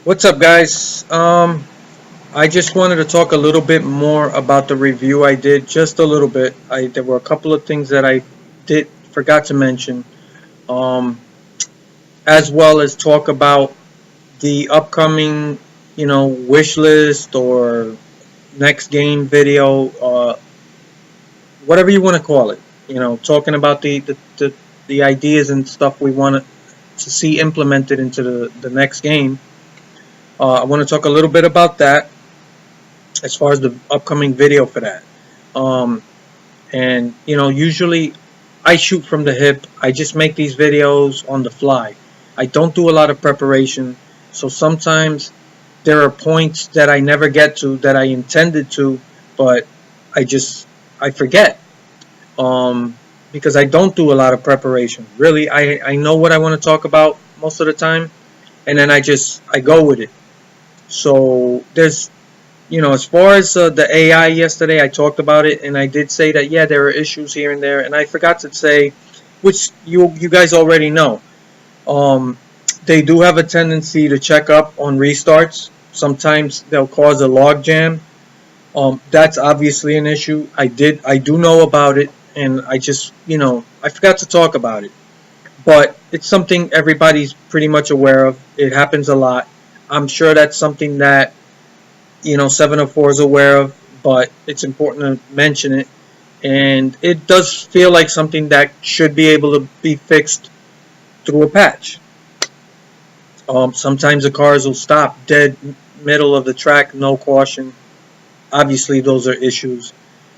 What's up, guys? I just wanted to talk a little bit more about the review I did, just a little bit. There were a couple of things that I did forgot to mention, um, as well as talk about the upcoming, wish list or next game video, whatever you want to call it. Talking about the ideas and stuff we want to see implemented into the next game. I want to talk a little bit about that as far as the upcoming video for that. Um, and usually I shoot from the hip. I just make these videos on the fly. I don't do a lot of preparation, so sometimes there are points that I never get to that I intended to, but I just I forget because I don't do a lot of preparation. Really, I know what I want to talk about most of the time, and then I go with it. So there's as far as the AI yesterday, I talked about it, and I did say that yeah, there are issues here and there, and I forgot to say, which you guys already know. Um, they do have a tendency to check up on restarts. Sometimes they'll cause a log jam. That's obviously an issue. I do know about it, and I just I forgot to talk about it. But it's something everybody's pretty much aware of. It happens a lot. I'm sure that's something that 704 is aware of, but it's important to mention it. And it does feel like something that should be able to be fixed through a patch. Sometimes the cars will stop dead middle of the track, no caution. Obviously, those are issues.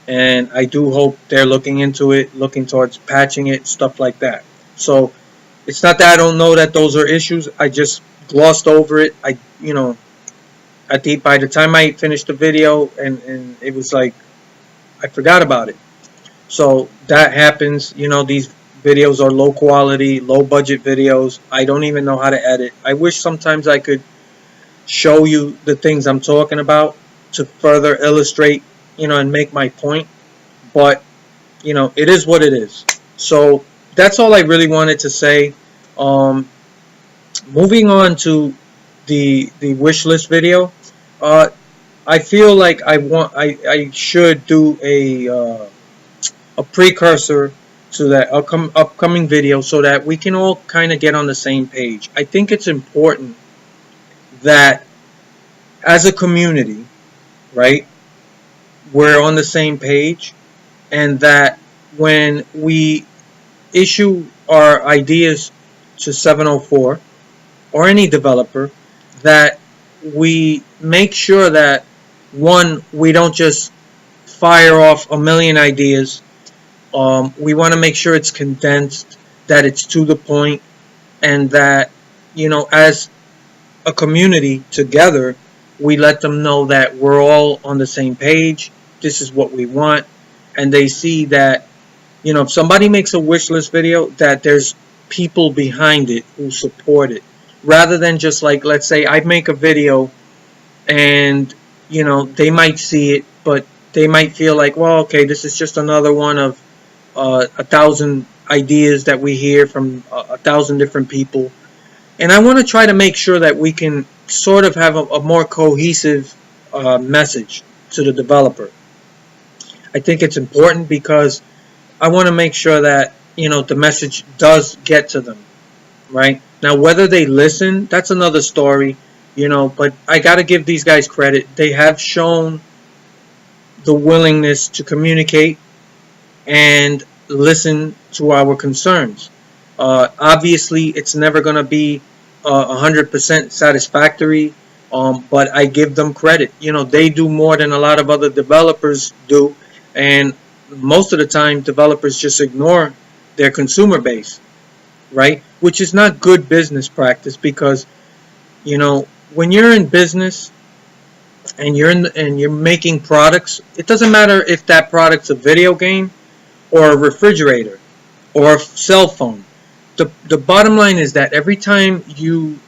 And I do hope they're looking into it, looking towards patching it, stuff like that. So it's not that I don't know that those are issues. I just glossed over it. By the time I finished the video, and it was like I forgot about it. So that happens. These videos are low quality, low budget videos. I don't even know how to edit. I wish sometimes I could show you the things I'm talking about to further illustrate, and make my point. But it is what it is. So that's all I really wanted to say. Um, Moving on to the wish list video. Uh, I feel like I should do a precursor to that upcoming video so that we can all kind of get on the same page. I think it's important that as a community, right, we're on the same page, and that when we issue our ideas to 704 or any developer, that we make sure that one, we don't just fire off a million ideas. We want to make sure it's condensed, that it's to the point, and that as a community together, we let them know that we're all on the same page. This is what we want, and they see that if somebody makes a wish list video, that there's people behind it who support it, rather than just like, let's say I make a video and they might see it, but they might feel like, well, okay, this is just another one of 1,000 ideas that we hear from 1,000 different people. And I want to try to make sure that we can sort of have a more cohesive message to the developer. I think it's important because I want to make sure that the message does get to them, right? Now, whether they listen, that's another story, but I got to give these guys credit. They have shown the willingness to communicate and listen to our concerns. Obviously, it's never going to be 100% satisfactory, but I give them credit. They do more than a lot of other developers do, and most of the time, developers just ignore their consumer base, right? Which is not good business practice, because when you're in business and you're making products, it doesn't matter if that product's a video game or a refrigerator or a cell phone. The bottom line is that every time you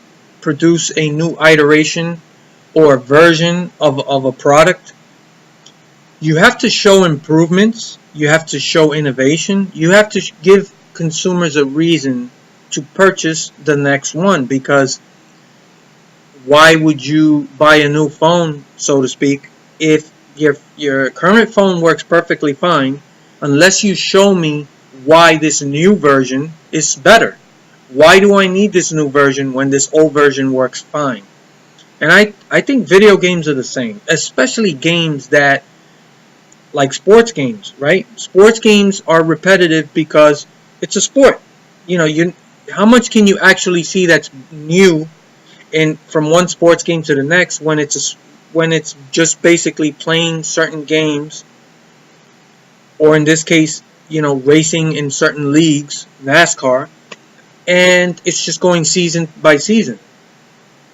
produce a new iteration or version of a product, you have to show improvements, you have to show innovation, you have to give consumers a reason to purchase the next one, because why would you buy a new phone, so to speak, if your current phone works perfectly fine, unless you show me why this new version is better? Why do I need this new version when this old version works fine? And I think video games are the same, especially games that, like sports games, right? Sports games are repetitive because it's a sport. How much can you actually see that's new in from one sports game to the next when it's just basically playing certain games, or in this case, racing in certain leagues, NASCAR, and it's just going season by season.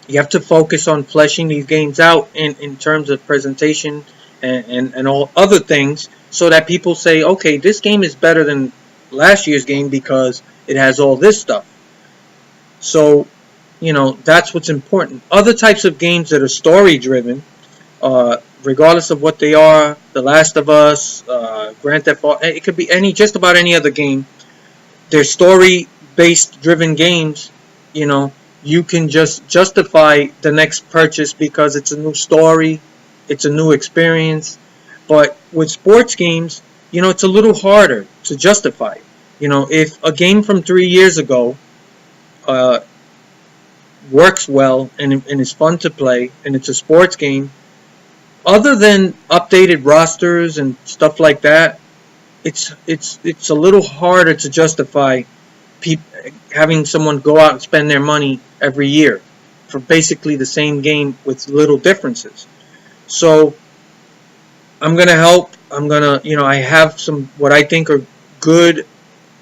You have to focus on fleshing these games out in terms of presentation and all other things, so that people say, okay, this game is better than last year's game because it has all this stuff. So, that's what's important. Other types of games that are story driven, regardless of what they are, The Last of Us, Grand Theft Auto, it could be just about any other game. They're story based driven games. You can just justify the next purchase because it's a new story, it's a new experience. But with sports games, it's a little harder to justify. If a game from 3 years ago works well and is fun to play, and it's a sports game, other than updated rosters and stuff like that, it's a little harder to justify having someone go out and spend their money every year for basically the same game with little differences. So I'm going to help. I have some what I think are good,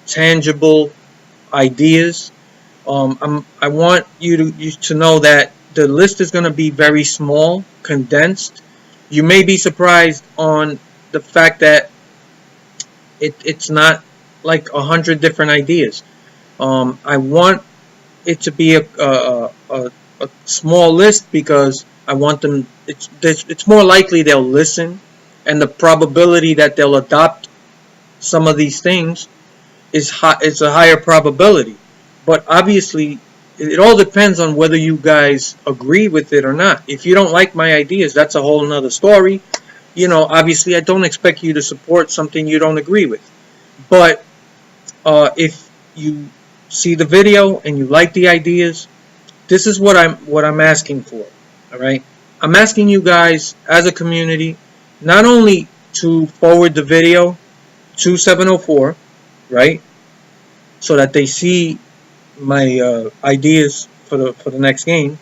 tangible ideas. I want you to know that the list is going to be very small, condensed. You may be surprised on the fact that it's not like 100 different ideas. I want it to be a small list because I want them. It's more likely they'll listen, and the probability that they'll adopt some of these things is a higher probability. But obviously, it all depends on whether you guys agree with it or not. If you don't like my ideas, that's a whole nother story. Obviously, I don't expect you to support something you don't agree with. But if you see the video and you like the ideas, this is what I'm asking for. All right, I'm asking you guys as a community not only to forward the video to 704, right, so that they see my ideas for the next game,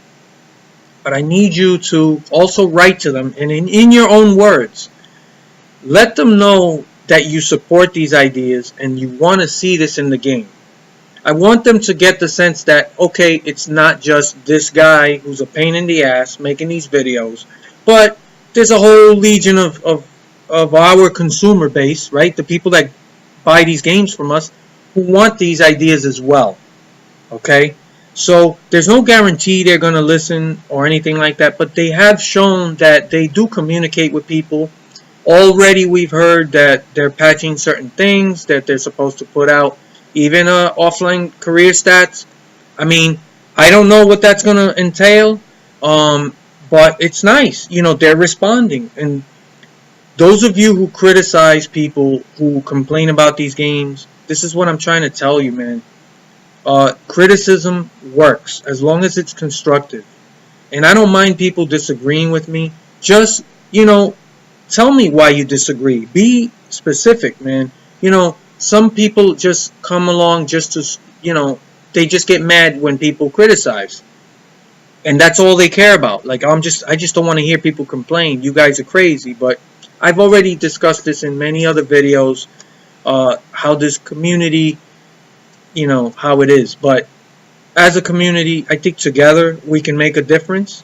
but I need you to also write to them and in your own words, let them know that you support these ideas and you want to see this in the game. I want them to get the sense that, okay, it's not just this guy who's a pain in the ass making these videos, but there's a whole legion of our consumer base, right? The people that buy these games from us who want these ideas as well. Okay? So there's no guarantee they're going to listen or anything like that, but they have shown that they do communicate with people. Already we've heard that they're patching certain things, that they're supposed to put out even offline career stats. I mean, I don't know what that's going to entail, but it's nice. They're responding. And those of you who criticize people who complain about these games, this is what I'm trying to tell you, man. Criticism works as long as it's constructive. And I don't mind people disagreeing with me. Just, tell me why you disagree. Be specific, man. Some people just come along just to, they just get mad when people criticize. And that's all they care about. Like, I just don't want to hear people complain. You guys are crazy. But I've already discussed this in many other videos, how this community, how it is. But as a community, I think together we can make a difference.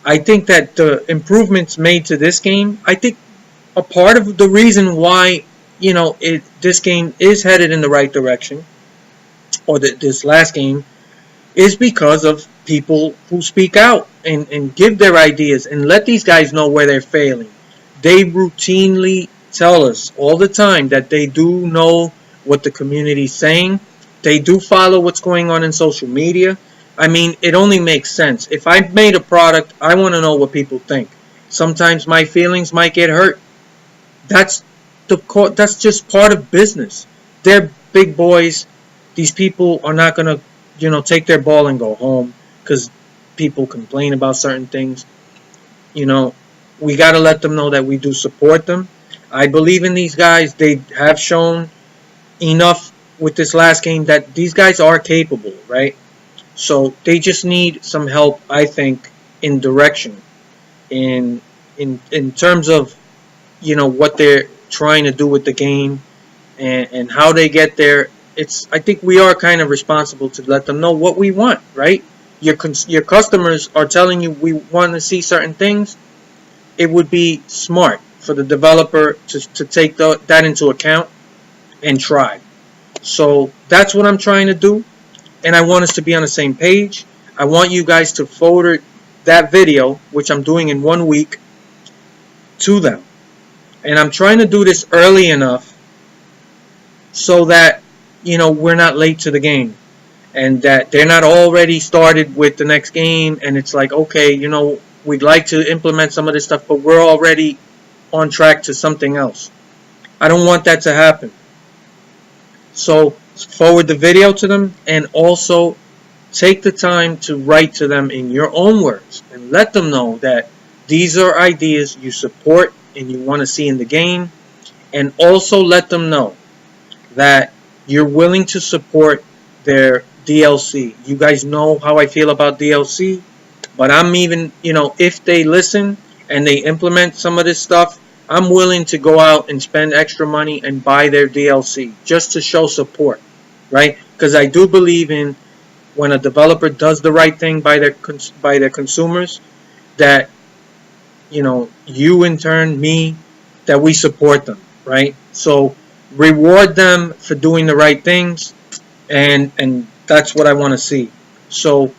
I think that the improvements made to this game, I think a part of the reason why, this game is headed in the right direction, or this last game, is because of people who speak out and give their ideas and let these guys know where they're failing. They routinely tell us all the time that they do know what the community's saying. They do follow what's going on in social media. I mean, it only makes sense. If I made a product, I want to know what people think. Sometimes my feelings might get hurt. That's that's just part of business. They're big boys. These people are not gonna, take their ball and go home because people complain about certain things. You know, we got to let them know that we do support them. I believe in these guys. They have shown enough with this last game that these guys are capable, right? So they just need some help, I think, in direction, in terms of what they're trying to do with the game and how they get there. I think we are kind of responsible to let them know what we want, right? Your customers are telling you we want to see certain things. It would be smart for the developer to take that into account and try. So that's what I'm trying to do, and I want us to be on the same page. I want you guys to forward that video, which I'm doing in 1 week, to them. And I'm trying to do this early enough so that, we're not late to the game. And that they're not already started with the next game. And it's like, okay, we'd like to implement some of this stuff, but we're already on track to something else. I don't want that to happen. So forward the video to them, and also take the time to write to them in your own words and let them know that these are ideas you support and you want to see in the game. And also let them know that you're willing to support their DLC. You guys know how I feel about DLC, but I'm even, if they listen and they implement some of this stuff, I'm willing to go out and spend extra money and buy their DLC just to show support, right? Because I do believe in when a developer does the right thing by their consumers, that you in turn, me, that we support them, right? So reward them for doing the right things, and that's what I want to see. So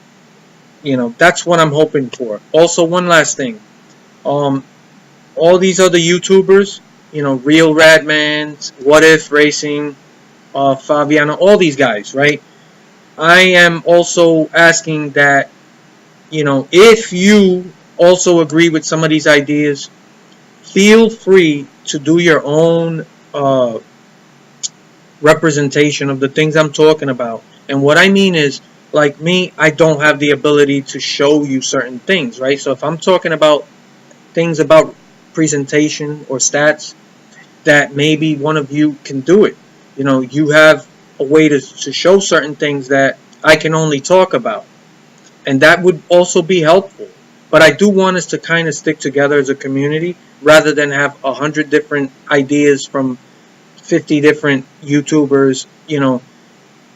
that's what I'm hoping for. Also, one last thing, all these other YouTubers, Real Radmans, What If Racing, Fabiano, all these guys, right? I am also asking that, if you also agree with some of these ideas, feel free to do your own representation of the things I'm talking about. And what I mean is, like me, I don't have the ability to show you certain things, right? So if I'm talking about things about presentation or stats, that maybe one of you can do it. You have a way to show certain things that I can only talk about. And that would also be helpful. But I do want us to kind of stick together as a community rather than have 100 different ideas from 50 different YouTubers.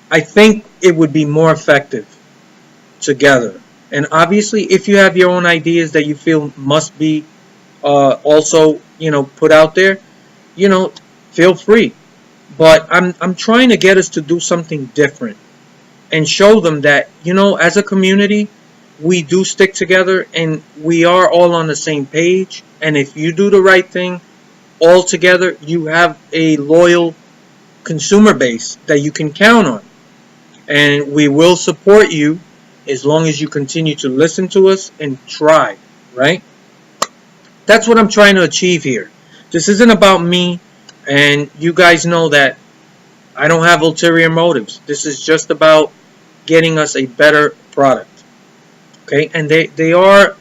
I think it would be more effective together. And obviously, if you have your own ideas that you feel must be also, put out there, feel free. But I'm trying to get us to do something different and show them that, as a community, we do stick together and we are all on the same page. And if you do the right thing all together, you have a loyal consumer base that you can count on. And we will support you as long as you continue to listen to us and try, right? That's what I'm trying to achieve here. This isn't about me, and you guys know that I don't have ulterior motives. This is just about getting us a better product. Okay? And they are,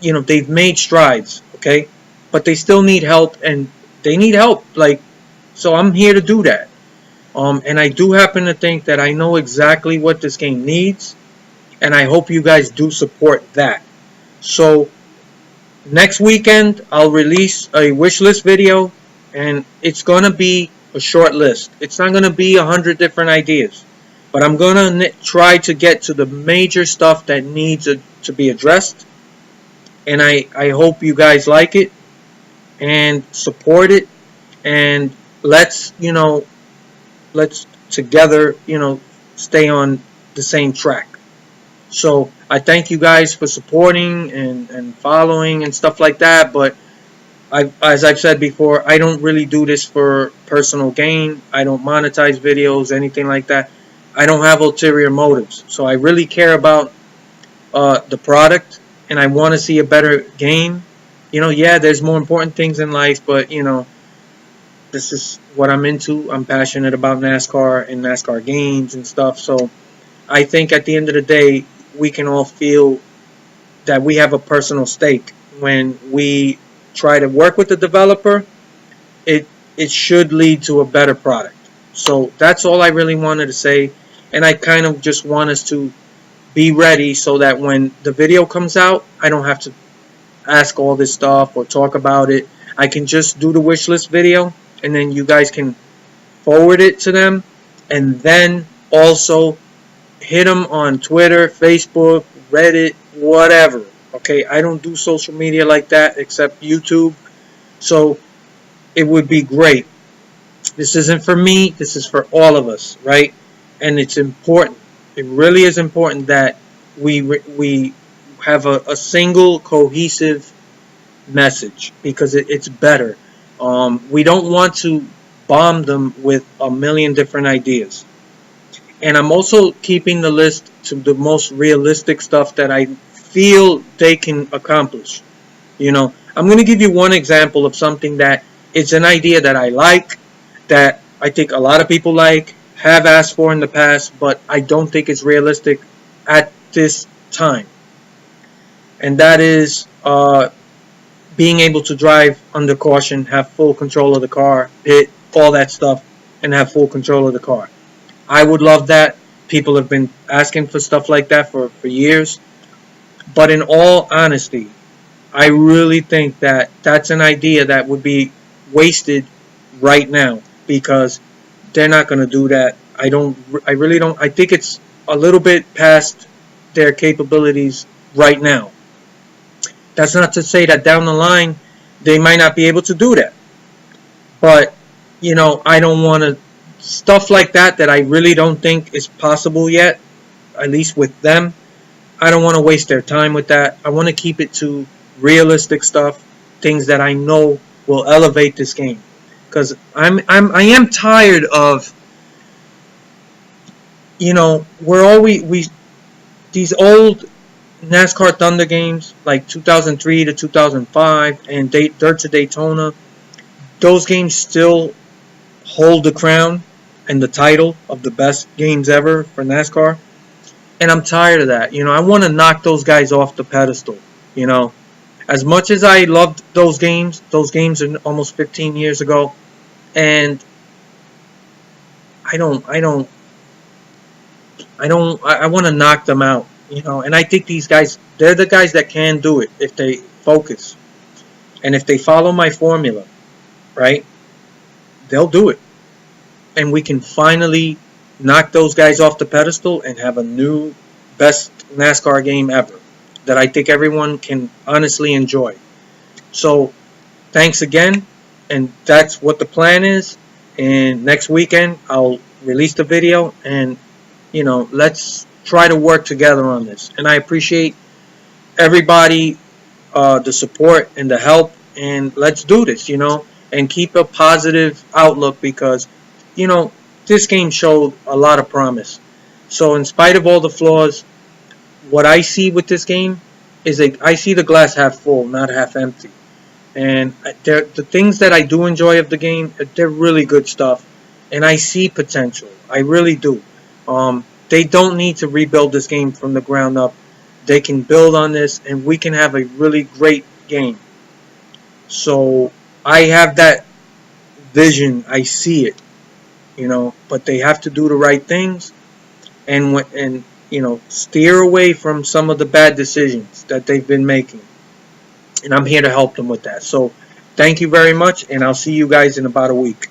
they've made strides, okay? But they still need help, and they need help. So I'm here to do that. And I do happen to think that I know exactly what this game needs, and I hope you guys do support that. So next weekend, I'll release a wish list video, and it's going to be a short list. It's not going to be 100 different ideas, but I'm going to try to get to the major stuff that needs to be addressed, and I hope you guys like it and support it, and let's together, stay on the same track. So I thank you guys for supporting and following and stuff like that. But as I've said before, I don't really do this for personal gain. I don't monetize videos, anything like that. I don't have ulterior motives. So I really care about the product, and I want to see a better game. Yeah, there's more important things in life, but this is what I'm into. I'm passionate about NASCAR and NASCAR games and stuff. So I think at the end of the day, we can all feel that we have a personal stake when we try to work with the developer. It it should lead to a better product. So that's all I really wanted to say, and I kind of just want us to be ready so that when the video comes out, I don't have to ask all this stuff or talk about it. I can just do the wish list video, and then you guys can forward it to them, and then also hit them on Twitter, Facebook, Reddit, whatever. Okay, I don't do social media like that except YouTube, so it would be great. This isn't for me, this is for all of us, right? And it's important. It really is important that we have a single cohesive message, because it's better. We don't want to bomb them with a million different ideas. And I'm also keeping the list to the most realistic stuff that I feel they can accomplish. I'm going to give you one example of something that it's an idea that I like, that I think a lot of people like, have asked for in the past, but I don't think it's realistic at this time. And that is being able to drive under caution, have full control of the car, pit, all that stuff, and have full control of the car. I would love that. People have been asking for stuff like that for years. But in all honesty, I really think that that's an idea that would be wasted right now, because they're not going to do that. I really don't. I think it's a little bit past their capabilities right now. That's not to say that down the line they might not be able to do that. But, I don't want to, stuff like that I really don't think is possible yet, at least with them. I don't want to waste their time with that. I want to keep it to realistic stuff, things that I know will elevate this game. Because I am tired of, we're always, these old NASCAR Thunder games, like 2003 to 2005 and Dirt to Daytona, those games still hold the crown and the title of the best games ever for NASCAR. And I'm tired of that. I want to knock those guys off the pedestal. As much as I loved those games are almost 15 years ago, and I want to knock them out. And I think these guys, they're the guys that can do it if they focus. And if they follow my formula, right, they'll do it. And we can finally knock those guys off the pedestal and have a new best NASCAR game ever that I think everyone can honestly enjoy. So, thanks again. And that's what the plan is. And next weekend, I'll release the video, and, let's try to work together on this. And I appreciate everybody, the support and the help, and let's do this, and keep a positive outlook, because, this game showed a lot of promise. So in spite of all the flaws, what I see with this game is I see the glass half full, not half empty. And the things that I do enjoy of the game, they're really good stuff. And I see potential. I really do. They don't need to rebuild this game from the ground up. They can build on this, and we can have a really great game. So I have that vision. I see it. But they have to do the right things, and steer away from some of the bad decisions that they've been making. And I'm here to help them with that. So thank you very much, and I'll see you guys in about a week.